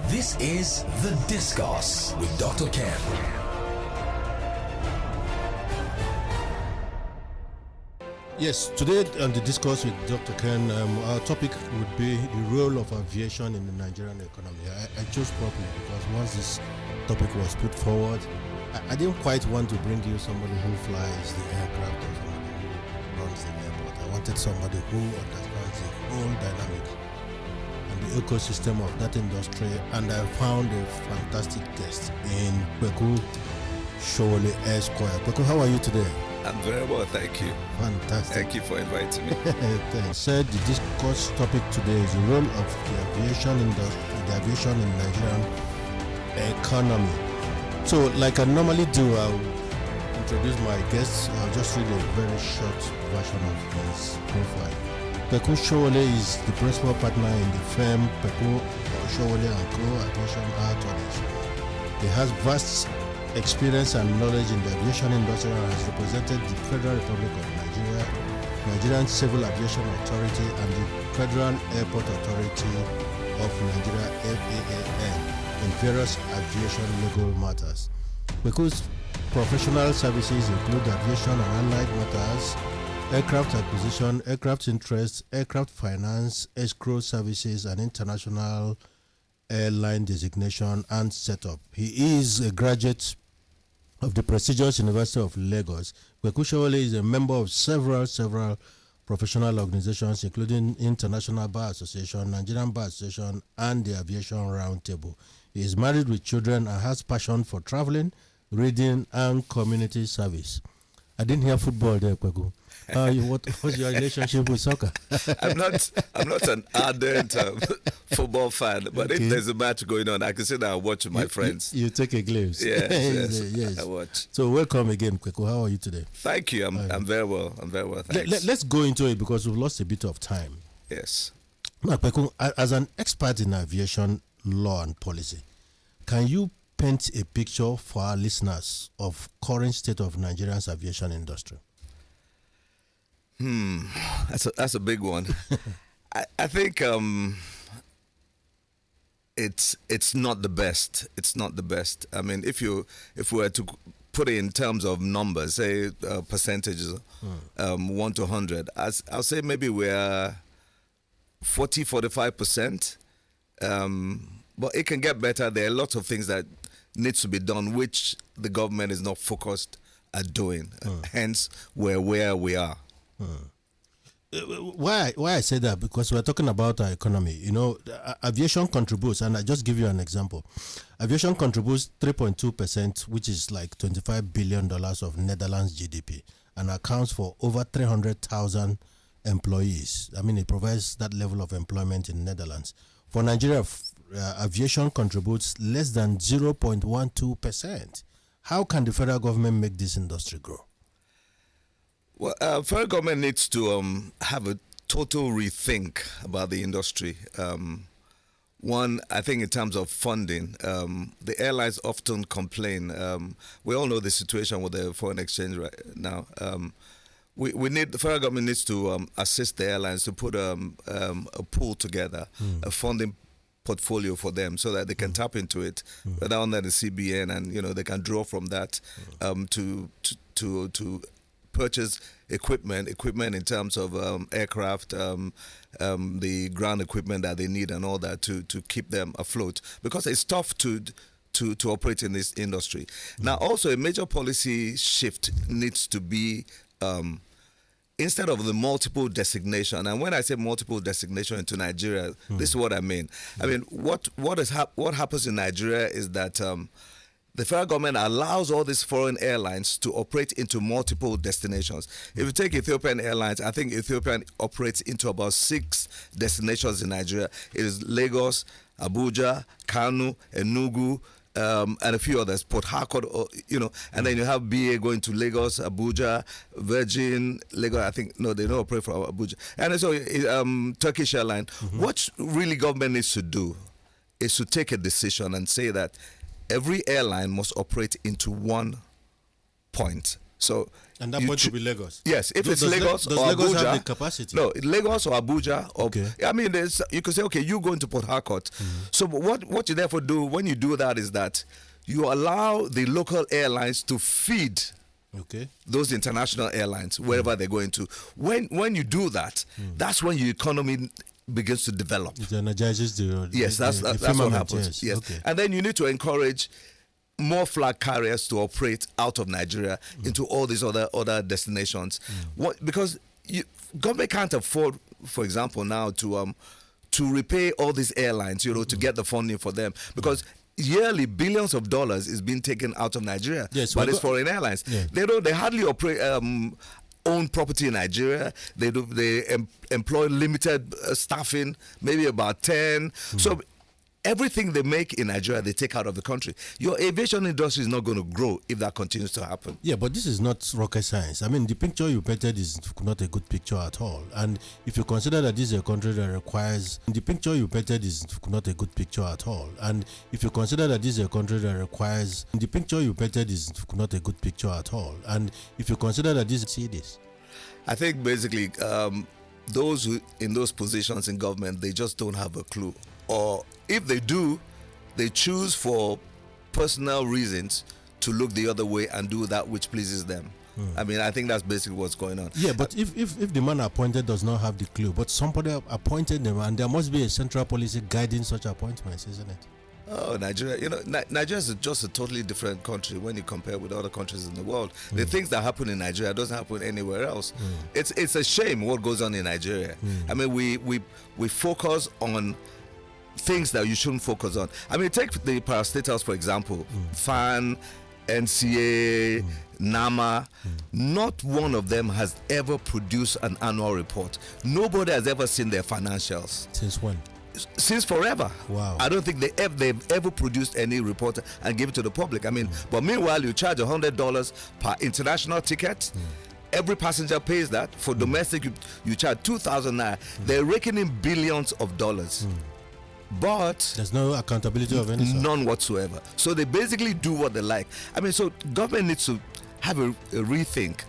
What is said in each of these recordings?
This is The Discourse with Dr. Ken. Yes, today on The Discourse with Dr. Ken, our topic would be the role of aviation in the Nigerian economy. I chose properly because once this topic was put forward, I didn't quite want to bring you somebody who flies the aircraft or somebody who runs the airport. I wanted somebody who understands the whole dynamic and the ecosystem of that industry, and I found a fantastic guest in PEKUN Sowole Esquire. PEKUN, how are you today? I'm very well, thank you. Fantastic. Thank you for inviting me. Thanks. Said the discourse topic today is the role of the aviation industry, the aviation in Nigerian economy. So, like I normally do, I'll introduce my guests. I'll just read a very short version of his profile. PEKUN Sowole is the principal partner in the firm PEKUN Sowole & Co. Aviation Attorneys. He has vast experience and knowledge in the aviation industry and has represented the Federal Republic of Nigeria, Nigerian Civil Aviation Authority, and the Federal Airport Authority of Nigeria (FAAN) in various aviation legal matters. PEKUN's professional services include aviation and allied matters, aircraft acquisition, aircraft interest, aircraft finance, escrow services, and international airline designation and setup. He is a graduate of the prestigious University of Lagos. PEKUN Sowole is a member of several professional organizations, including International Bar Association, Nigerian Bar Association, and the Aviation Roundtable. He is married with children and has passion for traveling, reading, and community service. I didn't hear football there, PEKUN. What's your relationship with soccer? I'm not an ardent football fan, but if there's a match going on, I can say that I watch with my friends. You take a glimpse. Yes, I watch. So welcome again, PEKUN. How are you today? Thank you. I'm very well. I'm very well. Thanks. Let's go into it because we've lost a bit of time. Yes. Now, PEKUN, as an expert in aviation law and policy, can you paint a picture for our listeners of current state of Nigeria's aviation industry? That's a big one. I think it's not the best. It's not the best. I mean, if we were to put it in terms of numbers, say percentages, 1 to 100, I'll say maybe we're 45%. But it can get better. There are lots of things that needs to be done, which the government is not focused at doing. Hence, we're where we are. Why I say that? Because we're talking about our economy. You know, aviation contributes, and I just give you an example. Aviation contributes 3.2%, which is like $25 billion of Netherlands GDP, and accounts for over 300,000 employees. I mean, it provides that level of employment in Netherlands. For Nigeria, aviation contributes less than 0.12%. How can the federal government make this industry grow? Well, federal government needs to have a total rethink about the industry. One, I think in terms of funding, the airlines often complain. We all know the situation with the foreign exchange right now. We need, the federal government needs to assist the airlines to put a pool together, a funding portfolio for them, so that they can tap into it, whether under the CBN, and they can draw from that to purchase equipment in terms of aircraft, the ground equipment that they need, and all that to keep them afloat, because it's tough to operate in this industry. Now, also a major policy shift needs to be instead of the multiple designation, and when I say multiple designation into Nigeria, this is what I mean. I mean, what happens in Nigeria is that the federal government allows all these foreign airlines to operate into multiple destinations. If you take Ethiopian Airlines, I think Ethiopian operates into about 6 destinations in Nigeria. It is Lagos, Abuja, Kano, Enugu, and a few others, Port Harcourt, and then you have BA going to Lagos, Abuja, Virgin, Lagos, I think, no, they don't operate from Abuja. And so Turkish Airlines. What really government needs to do is to take a decision and say that every airline must operate into one point So and that point to be Lagos. Yes, if it's does Lagos does or Lagos Abuja, have the capacity? No, Lagos or Abuja. Or, Okay. I mean, you could say, okay, you go into Port Harcourt. So what you therefore do when you do that is that you allow the local airlines to feed those international airlines wherever they're going to. When you do that, that's when your economy begins to develop. It energizes the yes, that's what happens. Yes, Okay. And then you need to encourage more flag carriers to operate out of Nigeria into all these other destinations. Because government can't afford, for example, now to repay all these airlines, to get the funding for them, because yearly billions of dollars is being taken out of Nigeria by these foreign airlines. Yeah. They hardly operate. Own property in Nigeria. They employ limited staffing, maybe about 10. So everything they make in Nigeria, they take out of the country. Your aviation industry is not going to grow if that continues to happen. Yeah, but this is not rocket science. I mean, the picture you painted is not a good picture at all. And if you consider that this is a country that requires... The picture you painted is not a good picture at all. And if you consider that this is a country that requires... The picture you painted is not a good picture at all. And if you consider that this... See this. I think basically those who in those positions in government, they just don't have a clue. Or if they do, they choose for personal reasons to look the other way and do that which pleases them. I mean, I think that's basically what's going on. Yeah, but if the man appointed does not have the clue, but somebody appointed them, and there must be a central policy guiding such appointments, isn't it? Oh, Nigeria, Nigeria is just a totally different country when you compare with other countries in the world. The things that happen in Nigeria doesn't happen anywhere else. It's a shame what goes on in Nigeria. I mean, we focus on things that you shouldn't focus on. I mean, take the parastatals, for example, FAN, NCA, NAMA. Not one of them has ever produced an annual report. Nobody has ever seen their financials. Since when? Since forever. Wow. I don't think they've ever produced any report and give it to the public. I mean, but meanwhile, you charge $100 per international ticket. Every passenger pays that. For domestic, you charge 2,000 naira. They're raking in billions of dollars. But there's no accountability of any sort. None whatsoever. So they basically do what they like. I mean, so government needs to have a rethink.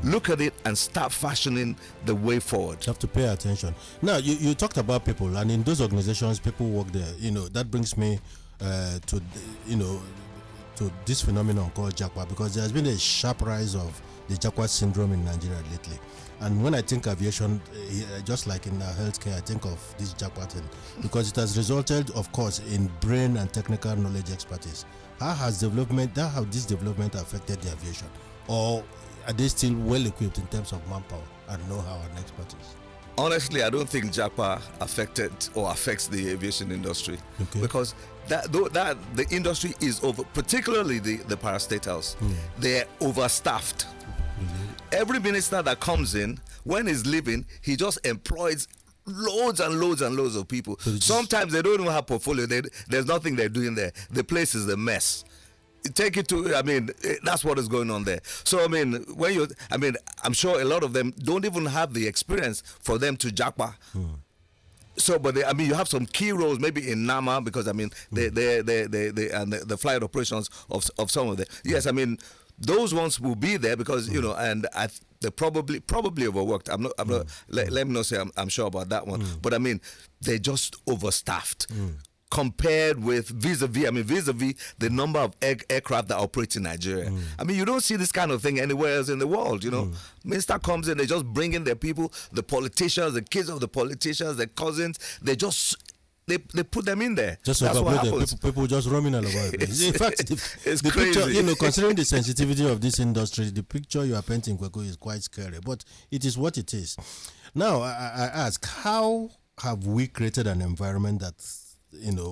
Look at it and start fashioning the way forward. You have to pay attention. Now, you talked about people, and in those organizations, people work there. That brings me to this phenomenon called JACWA, because there has been a sharp rise of the JACWA syndrome in Nigeria lately. And when I think aviation, just like in healthcare, I think of this JACWA thing, because it has resulted, of course, in brain and technical knowledge expertise. How has this development affected the aviation? Or are they still well equipped in terms of manpower and know-how and expertise? Honestly, I don't think JACWA affected or affects the aviation industry, because the industry is over, particularly the parastatals. They're overstaffed. Every minister that comes in, when he's leaving, he just employs loads and loads and loads of people. Sometimes they don't even have portfolio. There's nothing they're doing there. The place is a mess. Take it to, I mean, that's what is going on there. So, I mean, I'm sure a lot of them don't even have the experience for them to JACWA. So, but you have some key roles maybe in NAMA, because they and the flight operations of some of them. Yes, I mean, those ones will be there because and they're probably overworked. I'm not. Let me not say I'm sure about that one. But I mean, they're just overstaffed. Compared with vis-a-vis the number of aircraft that operate in Nigeria. I mean, you don't see this kind of thing anywhere else in the world, Minister comes in, they just bring in their people, the politicians, the kids of the politicians, their cousins, they put them in there. Just that's what happens. People just roaming all about. In fact, the crazy. Picture, considering the sensitivity of this industry, the picture you are painting, Kweku, is quite scary. But it is what it is. Now, I ask, how have we created an environment that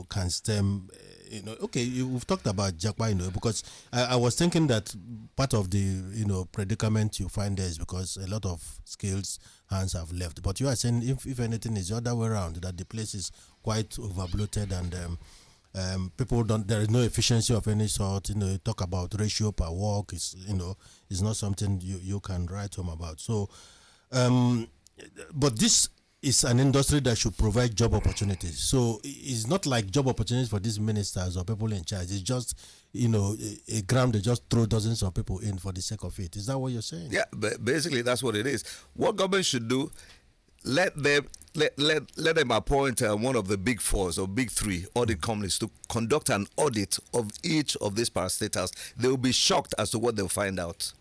can stem, we've talked about JACWA, because I was thinking that part of the, predicament you find there is because a lot of skills hands have left. But you are saying, if anything, is the other way around, that the place is quite overbloated and people there is no efficiency of any sort. You talk about ratio per work, is not something you can write home about. So, but this it's an industry that should provide job opportunities. So it's not like job opportunities for these ministers or people in charge. It's just, a gram they just throw dozens of people in for the sake of it. Is that what you're saying? Yeah, but basically that's what it is. What government should do, let them appoint one of the big fours or big three audit companies to conduct an audit of each of these parastatals. They will be shocked as to what they'll find out.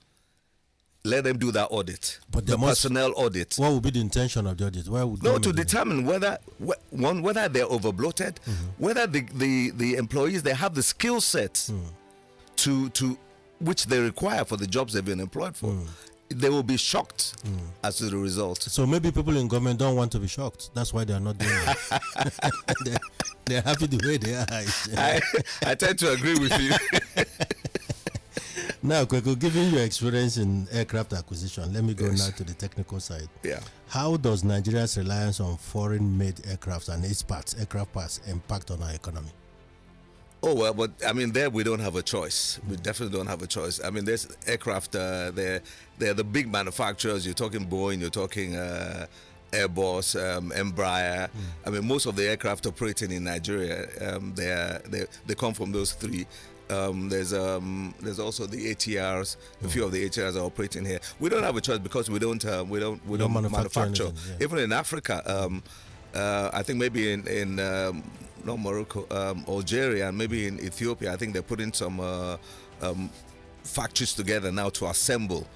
Let them do that audit, but the personnel audit. What would be the intention of the audit? Why would to determine whether they're overbloated, whether the employees they have the skill set to which they require for the jobs they've been employed for. They will be shocked as to the result. So maybe people in government don't want to be shocked. That's why they're not doing it. they're happy the way they are. I tend to agree with you. Now, Kweku, given your experience in aircraft acquisition, let me go now to the technical side. Yeah. How does Nigeria's reliance on foreign-made aircraft and its parts, aircraft parts, impact on our economy? Oh, well, but I mean, there we don't have a choice. We definitely don't have a choice. I mean, there's aircraft, they're the big manufacturers. You're talking Boeing, you're talking Airbus, Embraer. I mean, most of the aircraft operating in Nigeria, they come from those three. There's also the ATRs. A few of the ATRs are operating here. We don't have a choice because we don't manufacture. Even in Africa, I think maybe in not Morocco, Algeria, and maybe in Ethiopia, I think they're putting some factories together now to assemble.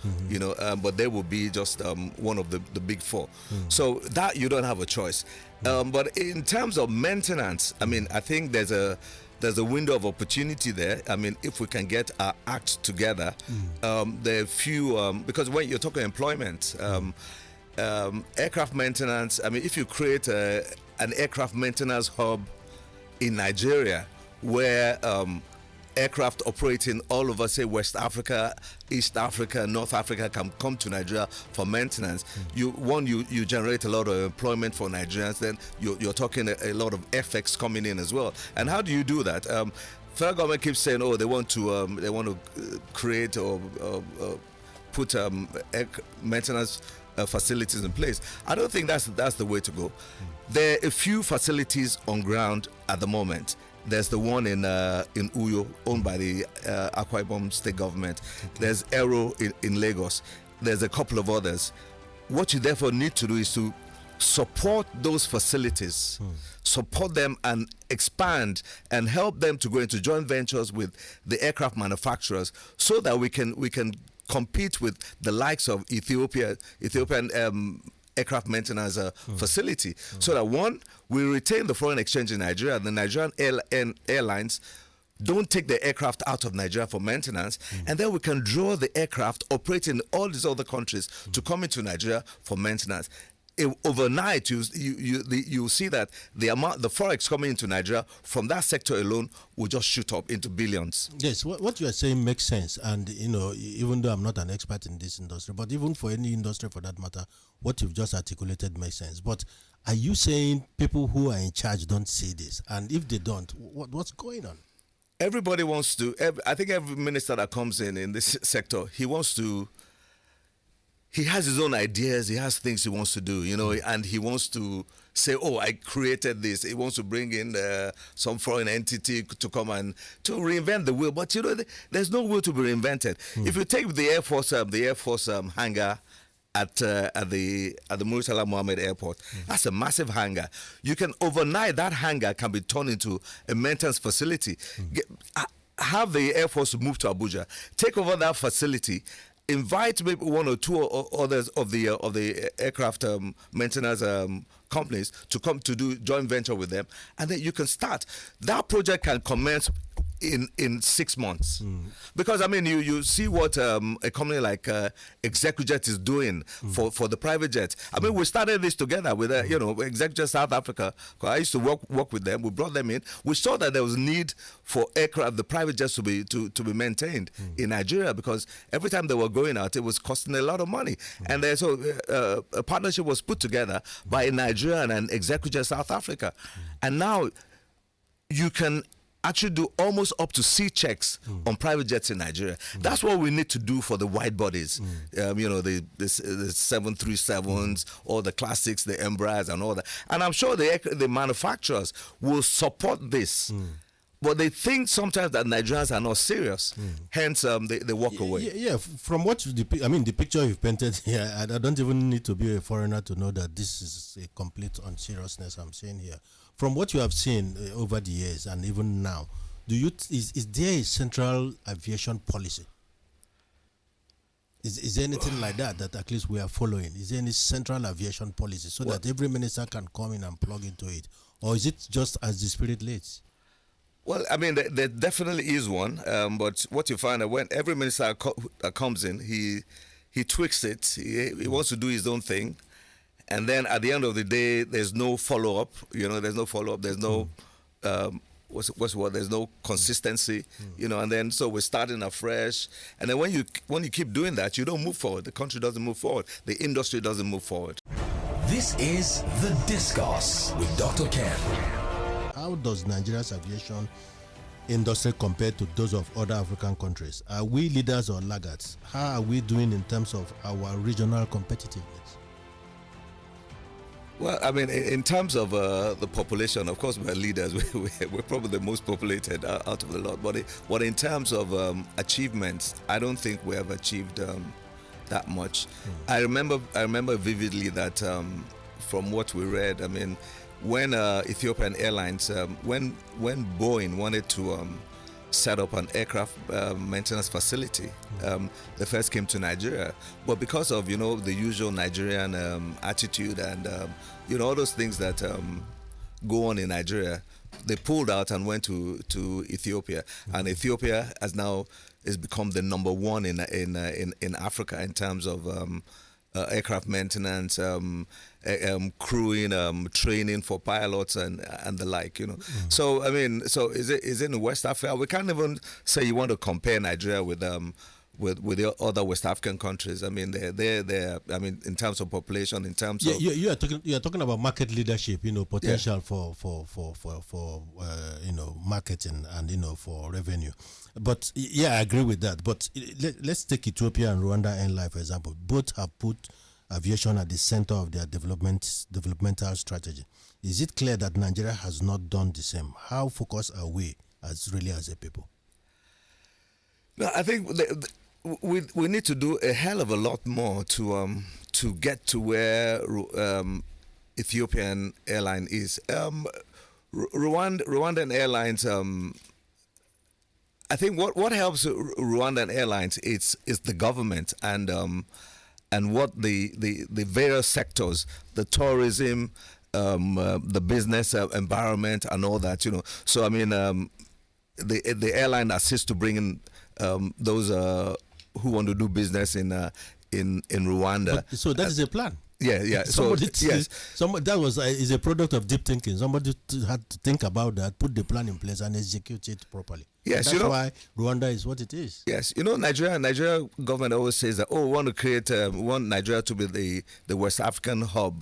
But they will be just one of the big four. So that you don't have a choice. But in terms of maintenance, I mean, I think there's a window of opportunity there. I mean, if we can get our act together, there are few, because when you're talking employment, aircraft maintenance, I mean, if you create an aircraft maintenance hub in Nigeria where aircraft operating all over, say, West Africa, East Africa, North Africa can come to Nigeria for maintenance. You generate a lot of employment for Nigerians. Then you're talking a lot of FX coming in as well. And how do you do that? Federal government keeps saying, oh, they want to create or put maintenance facilities in place. I don't think that's the way to go. There are a few facilities on ground at the moment. There's the one in Uyo, owned by the Akwa Ibom state government. There's Aero in Lagos. There's a couple of others. What you therefore need to do is to support those facilities, support them and expand and help them to go into joint ventures with the aircraft manufacturers so that we can compete with the likes of Ethiopian aircraft maintenance facility, so that one, we retain the foreign exchange in Nigeria. The Nigerian airlines don't take the aircraft out of Nigeria for maintenance, and then we can draw the aircraft operating in all these other countries to come into Nigeria for maintenance. Overnight, you see that the forex coming into Nigeria from that sector alone will just shoot up into billions. Yes, what you are saying makes sense, and even though I'm not an expert in this industry, but even for any industry for that matter, what you've just articulated makes sense. But are you saying people who are in charge don't see this, and if they don't, what's going on? Everybody wants to. I think every minister that comes in this sector, he has his own ideas, he has things he wants to do, and he wants to say, oh, I created this. He wants to bring in some foreign entity to come and to reinvent the wheel. But, there's no wheel to be reinvented. If you take the Air Force hangar at the Murtala Mohammed Airport, that's a massive hangar. You can, overnight, that hangar can be turned into a maintenance facility. Have the Air Force move to Abuja, take over that facility, invite maybe one or two others of the aircraft maintenance companies to come to do joint venture with them, and then you can start. That project can commence in 6 months, because I mean you see what a company like ExecuJet is doing for the private jets. I mean, we started this together with ExecuJet South Africa. I used to work with them. We brought them in. We saw that there was need for aircraft, the private jets, to be maintained in Nigeria, because every time they were going out, it was costing a lot of money. And so a partnership was put together by a Nigerian and ExecuJet South Africa, and now you can actually do almost up to C checks on private jets in Nigeria. That's what we need to do for the wide bodies. You know, the 737s, all the classics, the Embraers and all that. And I'm sure the manufacturers will support this. But they think sometimes that Nigerians are not serious. Hence, they walk away. Yeah, from what the picture you've painted here, I don't even need to be a foreigner to know that this is a complete unseriousness I'm saying here. From what you have seen over the years and even now, is there a central aviation policy? Is there anything like that at least we are following? Is there any central aviation policy so that every minister can come in and plug into it? Or is it just as the spirit leads? Well, I mean, there definitely is one. But what you find that when every minister that comes in, he tweaks it. He wants to do his own thing. And then at the end of the day, there's no follow-up. You know, there's no follow-up. There's no, there's no consistency. You know, and then so we're starting afresh. And then when you keep doing that, you don't move forward. The country doesn't move forward. The industry doesn't move forward. This is The Discourse with Dr. Ken. How does Nigeria's aviation industry compare to those of other African countries? Are we leaders or laggards? How are we doing in terms of our regional competitiveness? Well, I mean, in terms of the population, of course, we're leaders. We're probably the most populated out of the lot. But in terms of achievements, I don't think we have achieved that much. I remember vividly that from what we read, I mean, when Ethiopian Airlines, when Boeing wanted to set up an aircraft maintenance facility, they first came to Nigeria. But because of, you know, the usual Nigerian attitude and, you know, all those things that go on in Nigeria, they pulled out and went to Ethiopia. And Ethiopia has become the number one in Africa in terms of aircraft maintenance, crewing, training for pilots and the like, you know. So I mean, so is it in West Africa? We can't even say you want to compare Nigeria with the other West African countries. I mean, they're I mean, in terms of population, in terms of you are talking about market leadership, you know, potential for you know, marketing and, you know, for revenue. But yeah, I agree with that. But let's take Ethiopia and Rwanda Airline, for example. Both have put aviation at the center of their developmental strategy. Is it clear that Nigeria has not done the same? How focused are we as a people? No, I think we need to do a hell of a lot more to get to where Ethiopian Airline is. Rwandan Airlines. I think what helps Rwandan Airlines is the government and what the various sectors, the tourism, the business environment, and all that. You know, so I mean, the airline assists to bring in those who want to do business in Rwanda. But, so that is a plan. Yeah. That is a product of deep thinking. Somebody had to think about that, put the plan in place, and execute it properly. Yes, that's why Rwanda is what it is. Yes, you know, Nigeria government always says that, we want to create, we want Nigeria to be the West African hub.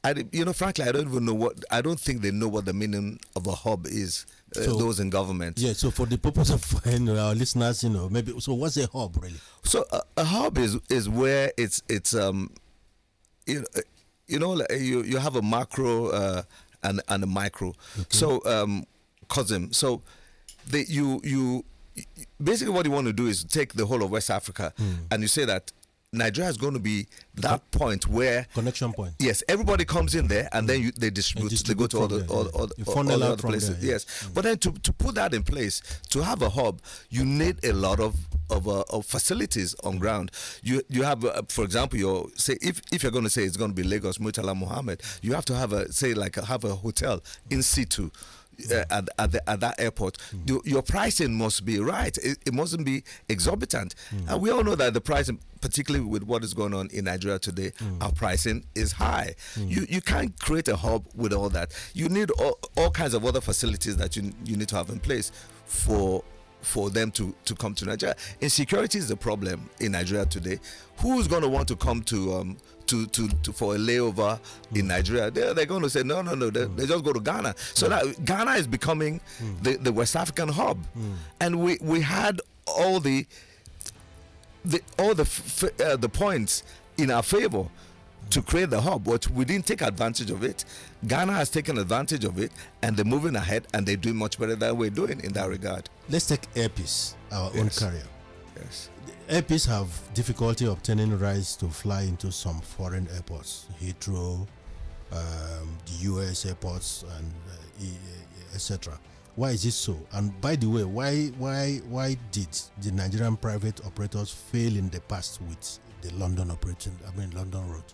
Frankly, I don't even know I don't think they know what the meaning of a hub is. Those in government. Yeah. So for the purpose of our listeners, you know, maybe. So what's a hub really? So a hub is where it's you have a macro and a micro. Okay. So COSM. So you basically what you want to do is take the whole of West Africa and you say that Nigeria is going to be that point where connection point. Yes, everybody comes in there and then they distribute. They go to all the other places. There, yes, but then to put that in place, to have a hub, you need a lot of facilities on ground. You have, for example, if you're going to say it's going to be Lagos Murtala Mohammed, you have to have have a hotel in situ. At that airport, your pricing must be right. It mustn't be exorbitant. And we all know that the pricing, particularly with what is going on in Nigeria today, our pricing is high. You can't create a hub with all that. You need all kinds of other facilities that you need to have in place for them to come to Nigeria. Insecurity is a problem in Nigeria today. Who's going to want to come to for a layover in Nigeria, they're going to say no. They just go to Ghana. So that Ghana is becoming the West African hub, and we had all the points in our favor to create the hub, but we didn't take advantage of it. Ghana has taken advantage of it, and they're moving ahead, and they're doing much better than we're doing in that regard. Let's take Airpeace, our own carrier. Yes. Airpeace have difficulty obtaining rights to fly into some foreign airports, Heathrow, the US airports, and etc. Why is it so? And by the way, why did the Nigerian private operators fail in the past with the London London route?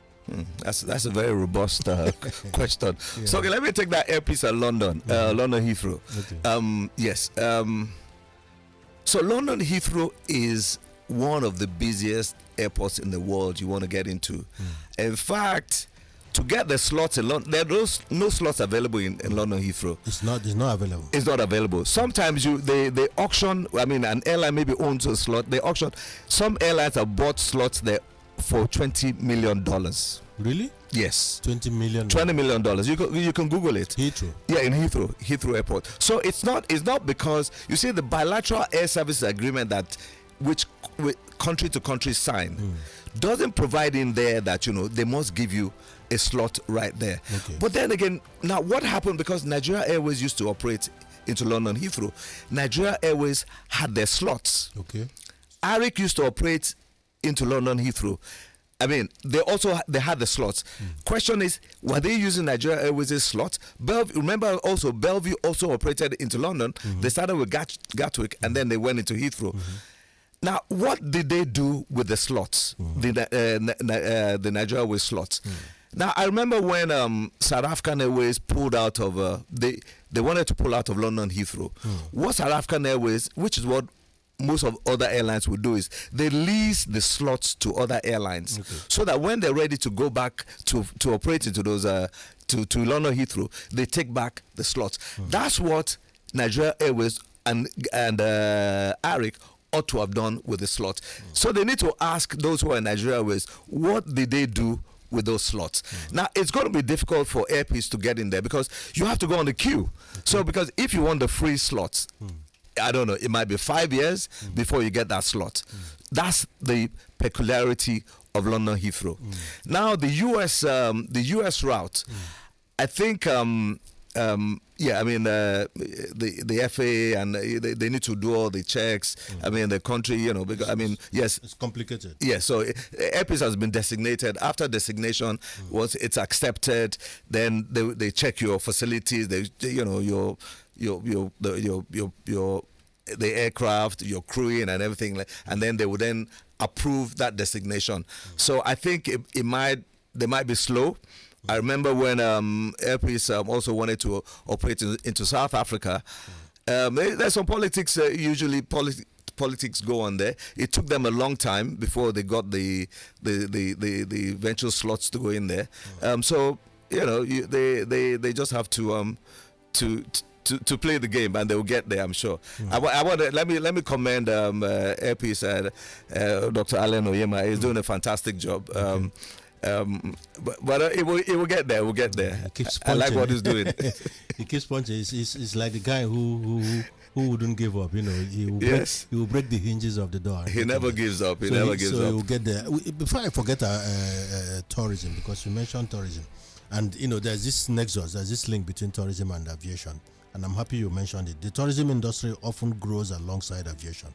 That's a very robust question. Yeah. So okay, let me take that Airpeace at London, London Heathrow. Okay. Yes. So London Heathrow is one of the busiest airports in the world you want to get into. In fact, to get the slots in London, there are no slots available in London Heathrow. It's not available. It's not available. Sometimes they auction. I mean, an airline maybe owns a slot. They auction. Some airlines have bought slots there for $20 million. Really? Yes. $20 million. $20 million. You can Google it. Heathrow. Yeah, in Heathrow Airport. So it's not because you see the bilateral air service agreement that which country to country sign doesn't provide in there that they must give you a slot right there. Okay. But then again, now what happened, because Nigeria Airways used to operate into London Heathrow, Nigeria Airways had their slots. Okay. ARIC used to operate into London Heathrow. I mean, they had the slots. Question is, were they using Nigeria Airways' slots? Remember also, Bellevue also operated into London. They started with Gatwick, and then they went into Heathrow. Now, what did they do with the slots? The Nigeria Airways slots. Now, I remember when South African Airways pulled out of they wanted to pull out of London Heathrow. What South African Airways, which is what most of other airlines would do, is they lease the slots to other airlines, so that when they're ready to go back to operate into those to London Heathrow, they take back the slots. That's what Nigeria Airways and ARIC ought to have done with the slot. So they need to ask those who are in Nigeria Airways, what did they do with those slots? Now, it's going to be difficult for Airpeace to get in there, because you have to go on the queue. So because if you want the free slots, I don't know, it might be 5 years before you get that slot. That's the peculiarity of London Heathrow. Now, the US route, I think the FAA and they need to do all the checks. I mean, the country, because yes, it's complicated. Yes, so Airpeace has been designated. After designation, once it's accepted, then they check your facilities. They the aircraft, your crewing and everything, and then they would then approve that designation. So I think they might be slow. I remember when Airpeace also wanted to operate into South Africa. There's some politics. Usually politics go on there. It took them a long time before they got the eventual slots to go in there. So they just have to play the game, and they will get there, I'm sure. Let me commend Airpeace. Dr. Allen Oyema is doing a fantastic job. But it will get there. We'll get there. I like what he's doing. He keeps punching. It's like the guy who wouldn't give up. He will break the hinges of the door. He never gives up. He will get there. Before I forget tourism, because you mentioned tourism, and there's this nexus, there's this link between tourism and aviation, and I'm happy you mentioned it. The tourism industry often grows alongside aviation.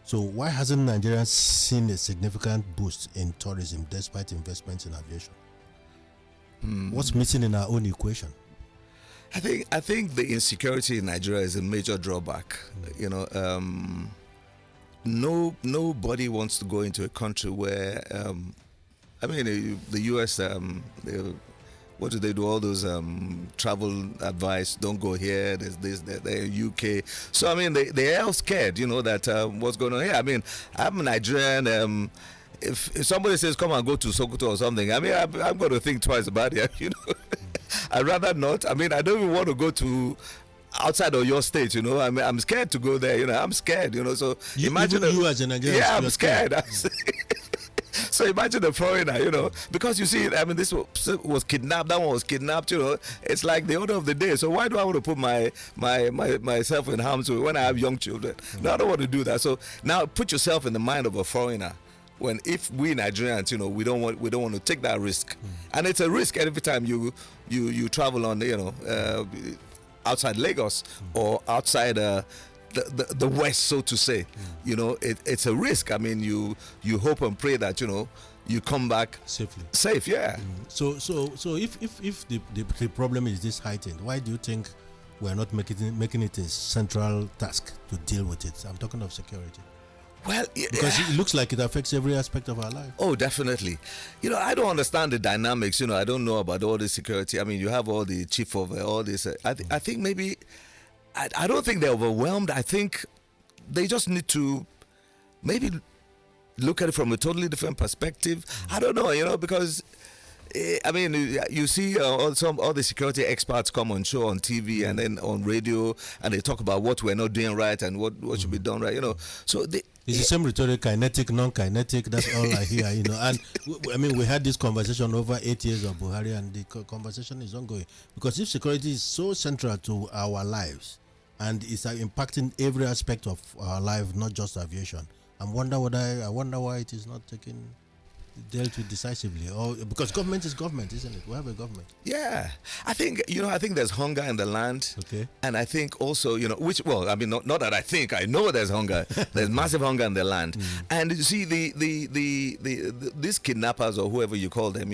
So why hasn't Nigeria seen a significant boost in tourism despite investments in aviation? What's missing in our own equation? I think the insecurity in Nigeria is a major drawback. Nobody wants to go into a country where the US what do they do? All those travel advice, don't go here, there's this, there, UK. So, they are scared, that what's going on here. I'm a Nigerian. If somebody says, come and go to Sokoto or something, I'm going to think twice about it, I'd rather not. I don't even want to go to outside of your state, I'm scared to go there, I'm scared, so imagine you as a Nigerian. Yeah, I'm scared. So imagine a foreigner, because you see, I mean, this was kidnapped, that one was kidnapped, it's like the order of the day. So why do I want to put myself in harm's way when I have young children? No, I don't want to do that. So now put yourself in the mind of a foreigner. When if we Nigerians, we don't want to take that risk, and it's a risk every time you travel on, outside Lagos or outside the West, so to say. It's a risk. I mean, you hope and pray that you come back safely. Safe, yeah. So if the problem is this heightened, why do you think we're not making it a central task to deal with it? I'm talking of security. Well, because it looks like it affects every aspect of our life. Oh, definitely. I don't understand the dynamics. I don't know about all the security. I mean, you have all the chief of all this. I think maybe, I don't think they're overwhelmed. I think they just need to maybe look at it from a totally different perspective. I don't know, because I mean, you see all the security experts come on show on TV and then on radio, and they talk about what we're not doing right and what should be done right. So it's the same rhetoric, kinetic, non-kinetic. That's all I hear. And I mean, we had this conversation over 8 years of Buhari, and the conversation is ongoing, because if security is so central to our lives and it's impacting every aspect of our life, not just aviation, I wonder why it is not dealt with decisively, or because government is government, isn't it? We have a government. Yeah, I think there's hunger in the land. Okay. And I think also I mean, not that I think, I know there's hunger. There's massive hunger in the land. And you see these kidnappers or whoever you call them,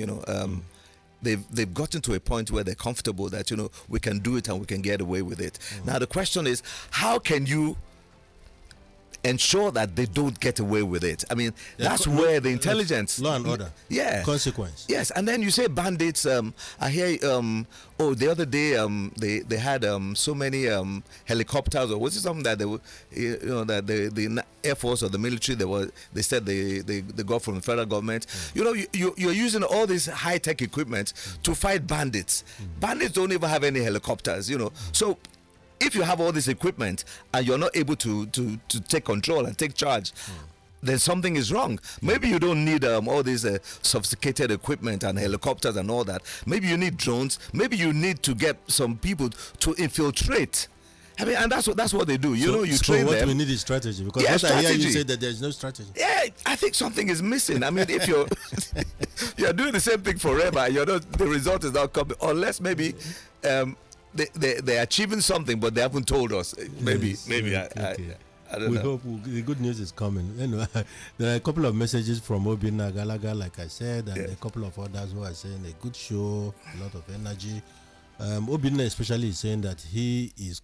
they've gotten to a point where they're comfortable that we can do it and we can get away with it. Now the question is, how can you ensure that they don't get away with it? I mean, that's where the intelligence, law and order, consequence. Yes, and then you say bandits. I hear. The other day, they had so many helicopters, or was it something that they were, that the Air Force or the military they said they got from the federal government. You're using all this high tech equipment to fight bandits. Bandits don't even have any helicopters. So if you have all this equipment and you're not able to take control and take charge, then something is wrong. Maybe you don't need all this sophisticated equipment and helicopters and all that. Maybe you need drones. Maybe you need to get some people to infiltrate. I mean, and that's what they do. You train what them. we need is strategy. Because I hear you say that there's no strategy. Yeah, I think something is missing. I mean, if you're doing the same thing forever, the result is not coming, unless maybe. They're achieving something, but they haven't told us. Maybe okay. I don't know. We hope the good news is coming. There are a couple of messages from Obinna Galaga, like I said, and a couple of others who are saying a good show, a lot of energy. Obinna especially is saying that he is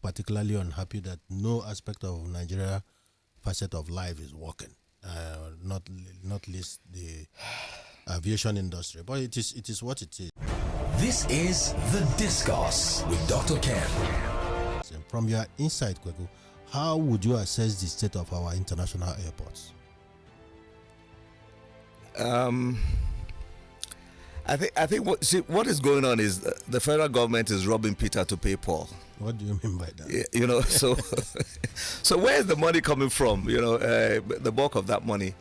particularly unhappy that no aspect of Nigeria facet of life is working, not least the aviation industry. But it is what it is. This is The Discourse with Dr. Ken. From your insight, Kweku, how would you assess the state of our international airports? I think what is going on is the federal government is robbing Peter to pay Paul. What do you mean by that? So where is the money coming from? The bulk of that money,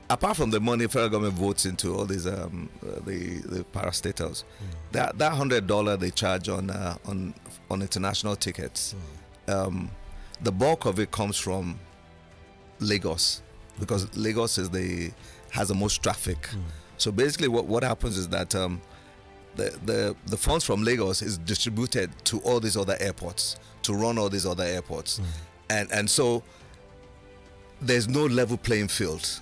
apart from the money federal government votes into all these the parastatals, that $100 they charge on international tickets, the bulk of it comes from Lagos, because Lagos has the most traffic. So basically, what happens is that the funds from Lagos is distributed to all these other airports to run all these other airports, and so there's no level playing field.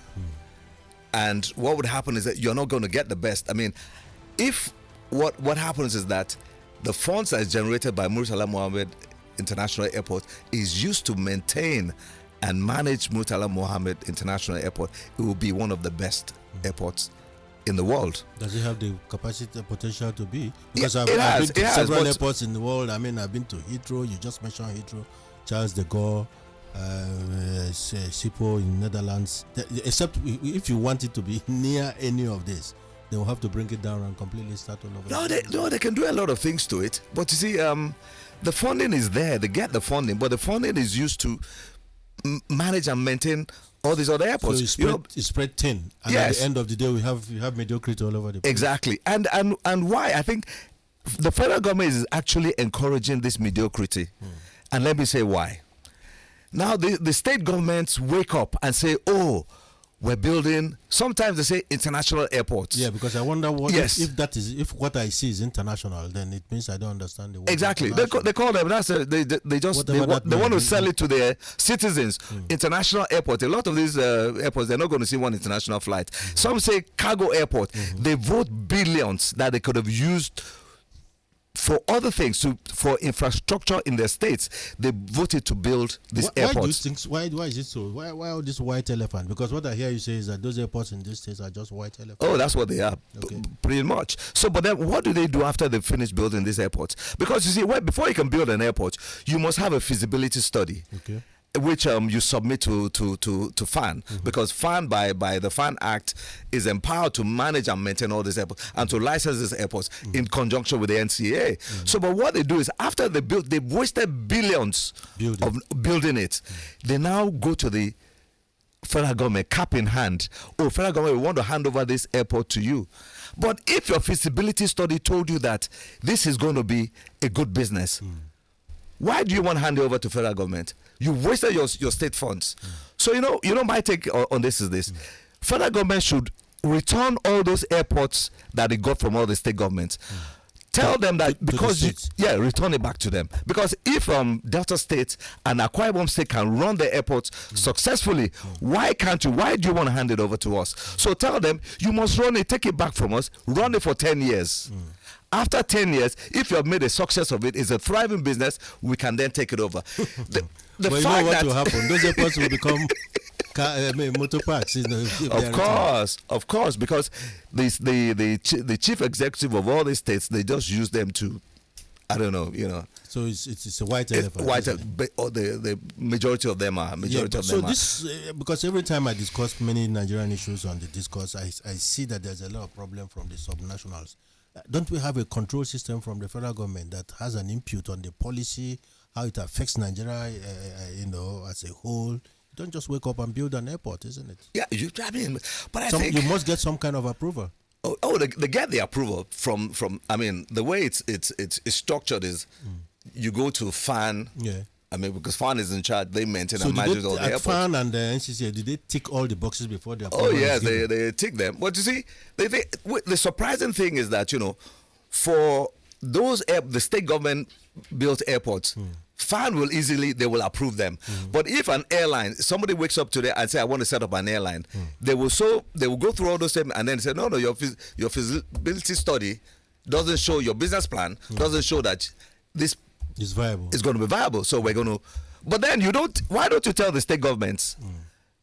And what would happen is that you're not going to get the best. I mean, if what happens is that the funds that is generated by Murtala Mohammed International Airport is used to maintain and manage Murtala Mohammed International Airport, it will be one of the best airports in the world. Does it have the capacity, potential to be? Because I've been to several airports in the world. I mean, I've been to Heathrow. You just mentioned Heathrow, Charles de Gaulle, Schiphol in Netherlands. Except if you want it to be near any of this, they will have to bring it down and completely start all over. They can do a lot of things to it. But you see, the funding is there. They get the funding, but the funding is used to manage and maintain all these other airports. So it's spread thin, and at the end of the day, we have mediocrity all over the place. Exactly, and why I think the federal government is actually encouraging this mediocrity, and let me say why. Now the state governments wake up and say, "Oh, we're building." Sometimes they say international airports. Yeah, because I wonder what if what I see is international, then it means I don't understand the word. Exactly, they call them. They want to sell it to their citizens. International airport. A lot of these airports, they're not going to see one international flight. Some say cargo airport. They vote billions that they could have used for other things, for infrastructure in their states. They voted to build these airports. Why is it so? Why all this white elephant? Because what I hear you say is that those airports in these states are just white elephants. Oh, that's what they are, pretty much. So, but then what do they do after they finish building these airports? Because you see, before you can build an airport, you must have a feasibility study. Okay. Which you submit to FAN, because FAN by the FAN Act is empowered to manage and maintain all these airports and to license these airports in conjunction with the NCA. So, but what they do is after they've wasted billions of building it, they now go to the federal government, cap in hand. Oh, federal government, we want to hand over this airport to you. But if your feasibility study told you that this is going to be a good business, why do you want to hand it over to federal government? You've wasted your state funds. So my take on this is this: federal government should return all those airports that they got from all the state governments. Tell them that return it back to them. Because if Delta State and Akwa Ibom State can run their airports successfully, why can't you? Why do you want to hand it over to us? So tell them you must run it, take it back from us, run it for 10 years. After 10 years, if you have made a success of it, it's a thriving business, we can then take it over. But you know what will happen? Those airports will become motor parks. Of course, because the chief executive of all these states, they just use them to, I don't know, So it's a white elephant. The majority of them are. Because every time I discuss many Nigerian issues on the discourse, I see that there's a lot of problem from the subnationals. Don't we have a control system from the federal government that has an input on the policy, how it affects Nigeria, as a whole? You don't just wake up and build an airport, isn't it? Yeah, but I think you must get some kind of approval. They get the approval from. I mean, the way it's structured is, you go to FAN. Yeah. I mean, because FAN is in charge, they maintain and manage all the airports. FAN and the NCCA, did they tick all the boxes before they approve? Oh, yeah, they tick them. But you see, the surprising thing is that, for those the state government built airports, FAN will they will approve them. But if an airline, somebody wakes up today and say, I want to set up an airline, they will go through all those things and then say, no, your feasibility study doesn't show, your business plan doesn't show that this it's viable. It's going to be viable. So we're going to. But then why don't you tell the state governments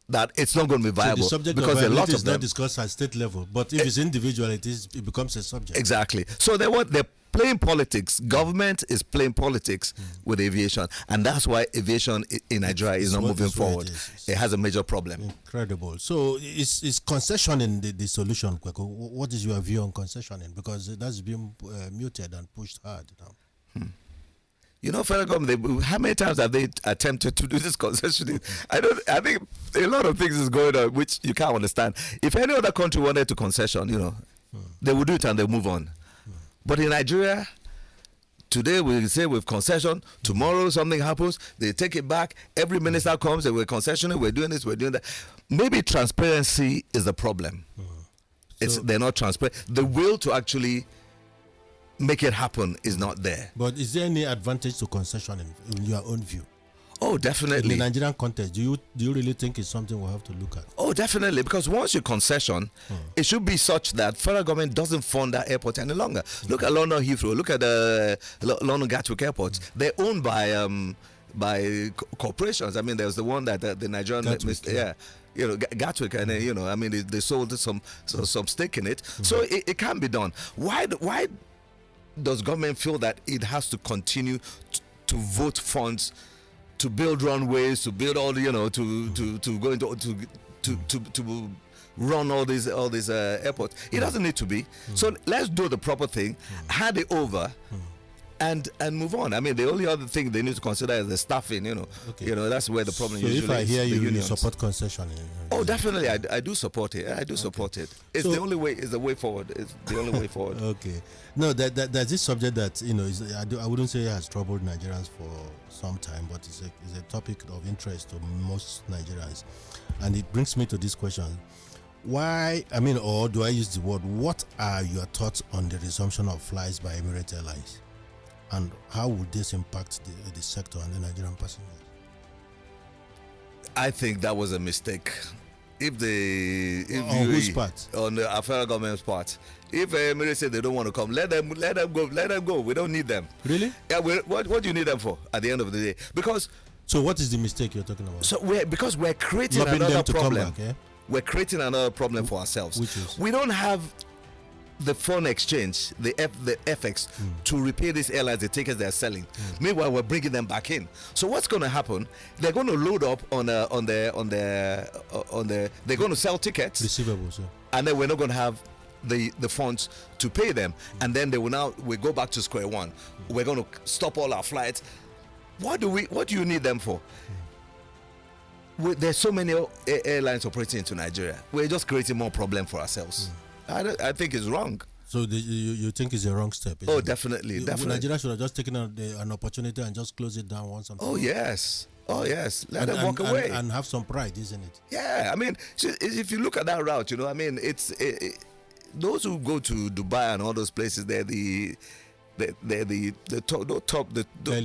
that it's not going to be viable? So the subject because of a lot is of them not discussed at state level. But if it's individual, it becomes a subject. Exactly. So they're playing politics. Government is playing politics with aviation, and that's why aviation in Nigeria is not moving forward. It has a major problem. Incredible. So is concessioning the solution, Kweko? What is your view on concessioning? Because that's been muted and pushed hard now. Federal government, how many times have they attempted to do this concessioning? I think a lot of things is going on which you can't understand. If any other country wanted to concession, they would do it and they move on. But in Nigeria, today we say we've concession, tomorrow something happens, they take it back, every minister comes and we're concessioning, we're doing this, we're doing that. Maybe transparency is the problem. They're not transparent. The will to actually make it happen is not there. But is there any advantage to concession in your own view? Oh, definitely. In the Nigerian context, do you really think it's something we'll have to look at? Oh, definitely. Because once you concession, it should be such that federal government doesn't fund that airport any longer. Look at London Heathrow. Look at the London Gatwick airports. They're owned by corporations. I mean, there's the one that the Nigerian Gatwick, and they sold some stake in it. So it can be done. Why does government feel that it has to continue to vote funds to build runways, to build all to go into to run all these airports? It doesn't need to be. So let's do the proper thing, hand it over, and move on. I mean, the only other thing they need to consider is the staffing. Okay. That's where the problem So usually if I is. hear The you, you unions. support concession. Oh, definitely, I do support it. I do support it. It's So- the only way. It's the way forward. It's the only way forward. Okay. No, there's this subject that I wouldn't say has troubled Nigerians for some time, but it's a topic of interest to most Nigerians, and it brings me to this question: why? Or do I use the word? What are your thoughts on the resumption of flights by Emirates Airlines, and how would this impact the sector and the Nigerian passengers? I think that was a mistake. If On whose part? On the federal government's part. If Emirates say they don't want to come, let them go. We don't need them. Really? Yeah. What do you need them for at the end of the day? Because So what is the mistake you're talking about? so we're creating Lobbing another them to come problem. back, eh? We're creating another problem for ourselves. Which is? We don't have the foreign exchange, the FX, to repay these airlines the tickets they're selling. Meanwhile, we're bringing them back in. So what's going to happen? They're going to load up on they're going to sell tickets, Receivables, yeah. and then we're not going to have the funds to pay them. And then we go back to square one. We're going to stop all our flights. What do you need them for? There's so many airlines operating into Nigeria. We're just creating more problem for ourselves. I think it's wrong. So you think it's a wrong step? Oh, isn't it? definitely. Nigeria should have just taken an opportunity and just close it down once and for all. Oh yes. Let them walk away and have some pride, isn't it? Yeah, I mean, if you look at that route, it's those who go to Dubai and all those places. They're the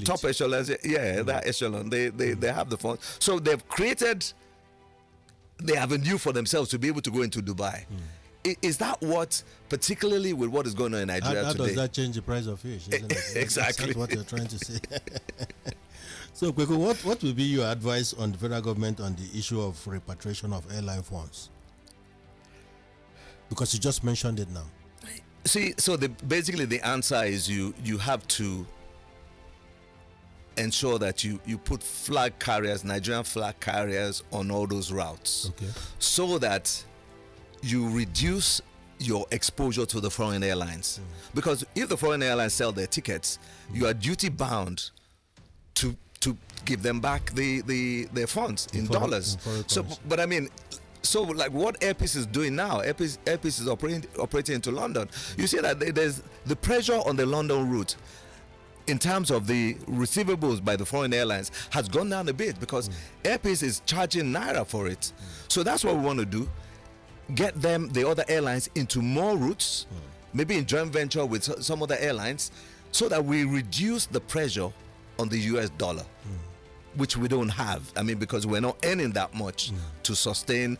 top echelons. Yeah, that echelon. They have the funds. So they've created the avenue for themselves to be able to go into Dubai. Is that what, particularly with what is going on in Nigeria how today? does that change the price of fish? Isn't it? Exactly. That's what you're trying to say. So, Kweku, what will be your advice on the federal government on the issue of repatriation of airline funds? Because you just mentioned it now. See, so basically the answer is you have to ensure that you put flag carriers, Nigerian flag carriers, on all those routes. Okay. So that you reduce your exposure to the foreign airlines. Because if the foreign airlines sell their tickets, you are duty bound to give them back their funds in dollars. So, but I mean, so like what Airpeace is doing now, Airpeace is operating into London. You see that there's the pressure on the London route in terms of the receivables by the foreign airlines has gone down a bit because Airpeace is charging naira for it. So that's what we want to do. Get the other airlines into more routes, maybe in joint venture with some other airlines, so that we reduce the pressure on the US dollar, which we don't have. I mean, because we're not earning that much to sustain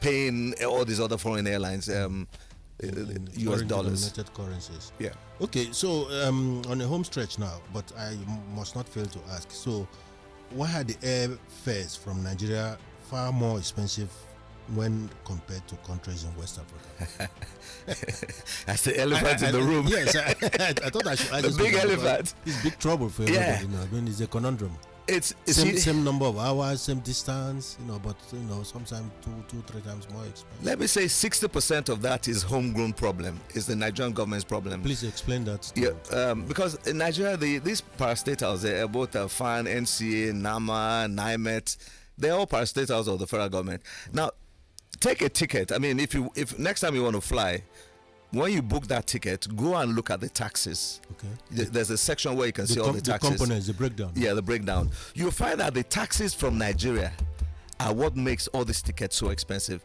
paying all these other foreign airlines US dollars. Currencies. Yeah. Okay, so on a home stretch now, but I must not fail to ask. So, why are the airfares from Nigeria far more expensive when compared to countries in West Africa? That's the elephant in the room. Yes, I thought I should ask the big elephant. It's big trouble for everybody. I mean, it's a conundrum. It's same number of hours, same distance, but sometimes two, 3 times more expensive. Let me say 60% of that is homegrown problem. It's the Nigerian government's problem. Please explain that. Yeah, because in Nigeria, these parastatals, they're both FAN, NCA, NAMA, NIMET. They're all parastatals of the federal government. Now, take a ticket. I mean, if next time you want to fly, when you book that ticket, go and look at the taxes. Okay. There's a section where you can see all the taxes. The components, the breakdown. Yeah, the breakdown. You'll find that the taxes from Nigeria are what makes all these tickets so expensive.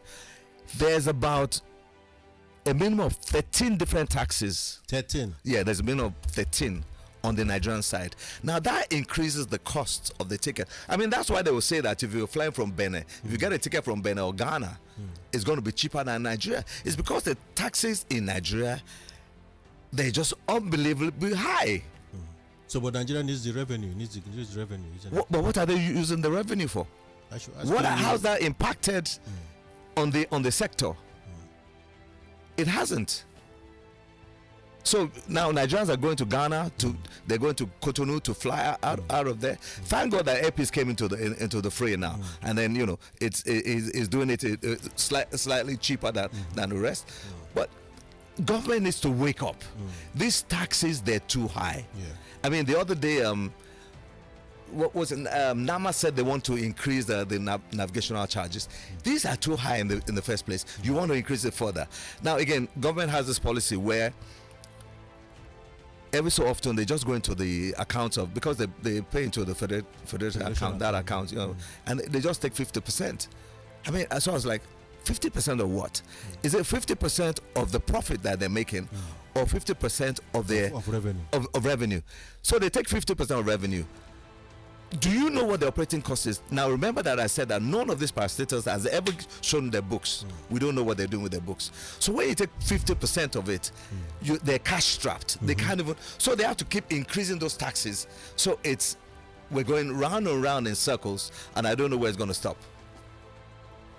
There's about a minimum of 13 different taxes. 13? Yeah, there's a minimum of 13 on the Nigerian side. Now that increases the cost of the ticket. I mean, that's why they will say that if you're flying from Benin, if you get a ticket from Benin or Ghana, it's going to be cheaper than Nigeria. It's because the taxes in Nigeria, they're just unbelievably high. So, but Nigeria needs the revenue, isn't it? But what are they using the revenue for? How's that impacted on the sector? It hasn't. So now Nigerians are going to Ghana, they're going to Cotonou to fly out of there. Thank God that Airpeace came into the fray now, and then it's doing it slightly cheaper than the rest. But government needs to wake up. These taxes, they're too high. Yeah. I mean, the other day, what was it? Nama said they want to increase the navigational charges. These are too high in the first place. You want to increase it further. Now, again, government has this policy where every so often they just go into the accounts of, because they pay into the federation account, that account, you know, and they just take 50%. I mean, so I was like, 50% of what? Is it 50% of the profit that they're making, or 50% of their revenue? Of revenue. So they take 50% of revenue. Do you know what the operating cost is? Now remember that I said that none of these parastatals has ever shown their books. We don't know what they're doing with their books. So when you take 50% of it, they're cash strapped. They can't even, so they have to keep increasing those taxes. So we're going round and round in circles, and I don't know where it's going to stop.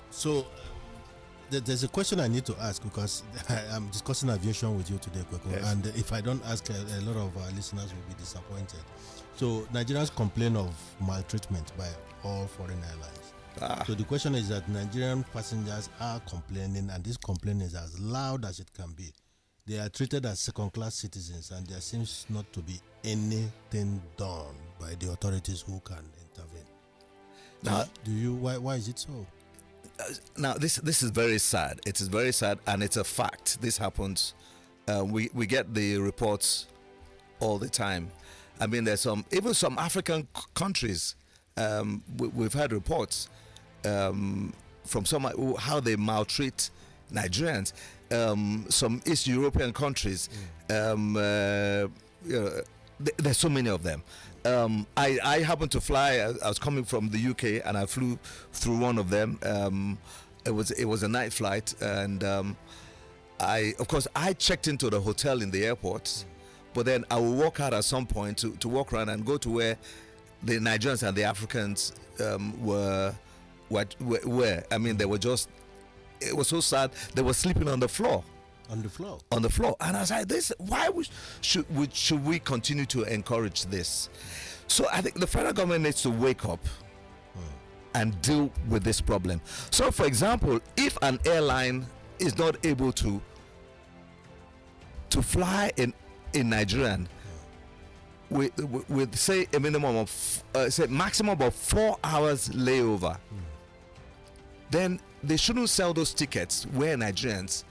So there's a question I need to ask, because I'm discussing aviation with you today, Kweku, Yes. and if I don't ask, a lot of our listeners will be disappointed. So Nigerians complain of maltreatment by all foreign airlines. So the question is that Nigerian passengers are complaining, and this complaint is as loud as it can be. They are treated as second-class citizens, and there seems not to be anything done by the authorities who can intervene. Now, why is it so? Now this is very sad. It is very sad, and it's a fact. This happens. We get the reports all the time. I mean, there's even some African countries. We've had reports from some how they maltreat Nigerians. Some East European countries. There's so many of them. I happened to fly. I was coming from the UK, and I flew through one of them. It was a night flight, and I checked into the hotel in the airport, but then I will walk out at some point to walk around and go to where the Nigerians and the Africans were. I mean, they were just. It was so sad. They were sleeping on the floor. On the floor. On the floor, and I was like, "This. Why should we continue to encourage this?" So I think the federal government needs to wake up and deal with this problem. So, for example, if an airline is not able to fly in Nigerian with say a minimum of say maximum of 4 hours layover, then they shouldn't sell those tickets where Nigerians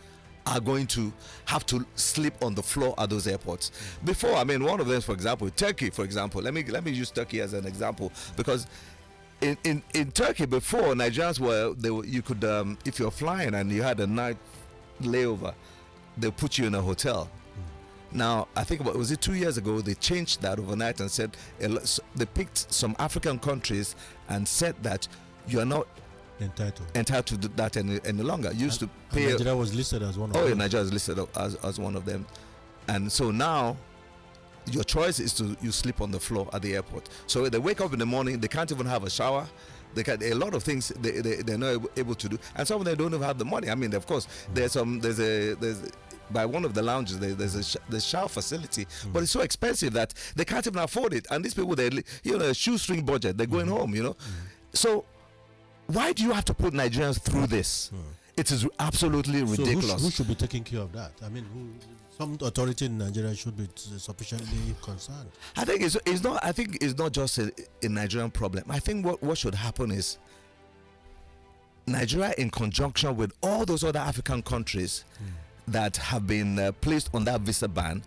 are going to have to sleep on the floor at those airports. Before, I mean, one of them, for example, Turkey, for example. Let me use Turkey as an example, because in Turkey before, Nigerians you could if you're flying and you had a night layover, they'll put you in a hotel. Now, I think was it 2 years ago, they changed that overnight and said they picked some African countries and said that you are not entitled to that any longer. Used to pay. Nigeria was listed as one of them. Oh, yeah, Nigeria is listed as one of them. And so now your choice is you sleep on the floor at the airport. So they wake up in the morning, they can't even have a shower. A lot of things they're not able to do, and some of them don't even have the money. I mean, of course, there's by one of the lounges there's a shower facility, but it's so expensive that they can't even afford it. And these people, a shoestring budget, they're going home, So why do you have to put Nigerians through this? It is absolutely ridiculous. So who should be taking care of that? I mean, some authority in Nigeria should be sufficiently concerned. I think it's not. I think it's not just a Nigerian problem. I think what should happen is Nigeria, in conjunction with all those other African countries that have been placed on that visa ban,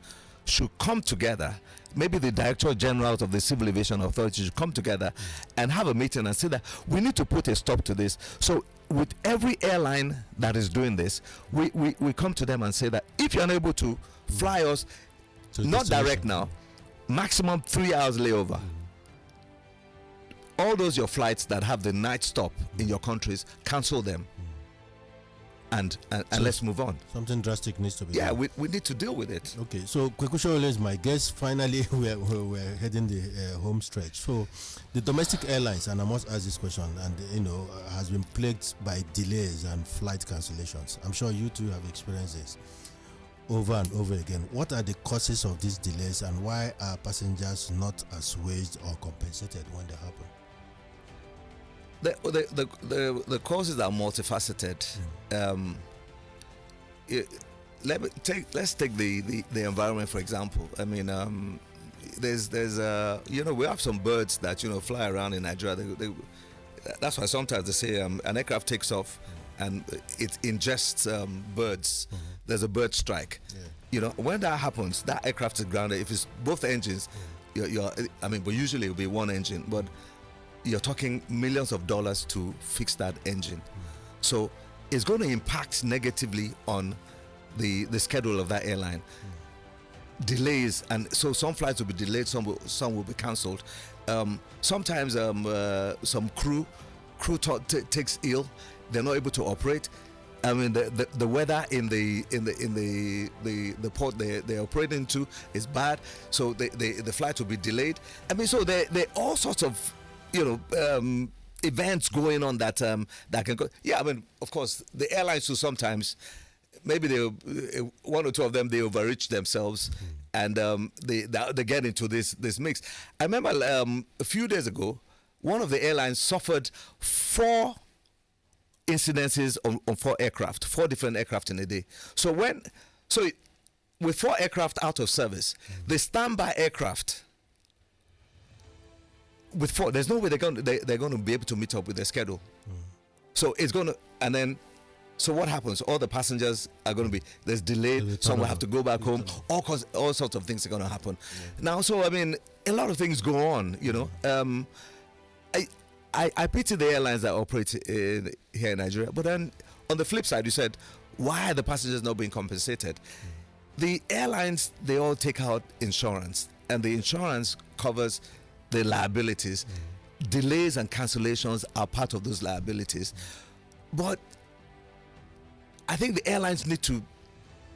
should come together. Maybe the Director Generals of the Civil Aviation Authority should come together and have a meeting and say that we need to put a stop to this. So with every airline that is doing this, we come to them and say that if you're unable to fly us, not direct now, maximum 3 hours layover. All those your flights that have the night stop in your countries, cancel them. And let's move on. Something drastic needs to be done. done. We need to deal with it. Okay, so Kweku Sowole is my guest. Finally, we're heading the home stretch. So the domestic airlines, and I must ask this question, and has been plagued by delays and flight cancellations. I'm sure you too have experienced this over and over again. What are the causes of these delays, and why are passengers not assuaged or compensated when they happen? The causes are multifaceted. let's take the environment for example. I mean, there's we have some birds that fly around in Nigeria. That's why sometimes they say an aircraft takes off and it ingests birds. There's a bird strike. When that happens, that aircraft is grounded. If it's both engines, but usually it'll be one engine, but you're talking millions of dollars to fix that engine. So it's going to impact negatively on the schedule of that airline. Delays, and so some flights will be delayed, some will be cancelled. Sometimes some crew takes ill, they're not able to operate. I mean, the weather in the port they're operating to is bad, so the flight will be delayed. I mean, so there are all sorts of events going on that can go. Yeah, I mean, of course, the airlines will sometimes, maybe one or two of them, they overreach themselves, and they get into this mix. I remember a few days ago, one of the airlines suffered 4 incidences on 4 aircraft, 4 different aircraft in a day. So with 4 aircraft out of service, the standby aircraft with 4, there's no way they're going to be able to meet up with their schedule. So it's going to, and then. So what happens? All the passengers are going to be, there's delay, some will have to go back home, all sorts of things are going to happen. Now, so I mean, a lot of things go on, I pity the airlines that operate here in Nigeria, but then on the flip side, you said, why are the passengers not being compensated? The airlines, they all take out insurance, and the insurance covers the liabilities. Delays and cancellations are part of those liabilities. But I think the airlines need to,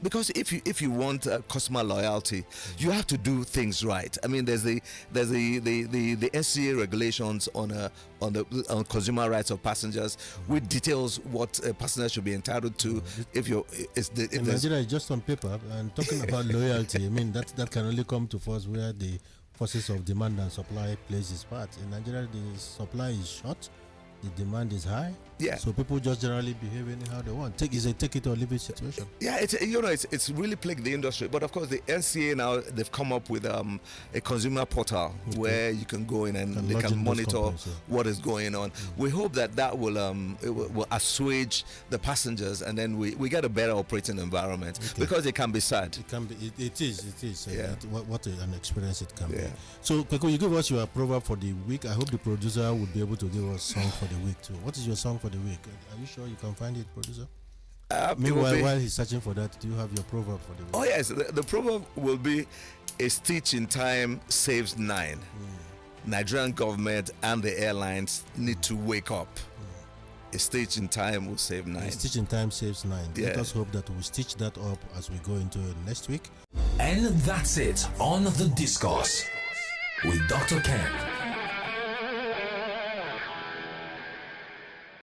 because if you want customer loyalty, you have to do things right. I mean, there's the NCA regulations on consumer rights of passengers, which details what passengers should be entitled to. In Nigeria, it's just on paper. And talking about loyalty, I mean that can only come to force where the forces of demand and supply plays its part. In Nigeria, the supply is short. The demand is high, so people just generally behave anyhow they want. It's a take it or leave it situation. Yeah, it's really plagued the industry. But of course, the NCA now, they've come up with a consumer portal where you can go in and they can monitor what is going on. We hope that will assuage the passengers, and then we get a better operating environment, because it can be sad. It can be. It is. What an experience it can be. So, Pekun, you give us your proverb for the week. I hope the producer would be able to give us song for the week too. What is your song for the week? Are you sure you can find it, producer? Meanwhile, while he's searching for that, do you have your proverb for the week? Oh yes, the proverb will be, a stitch in time saves 9. Nigerian government and the airlines need to wake up. A stitch in time will save 9. A stitch in time saves 9. Let us hope that we'll stitch that up as we go into next week. And that's it on The Discourse with Dr. Ken.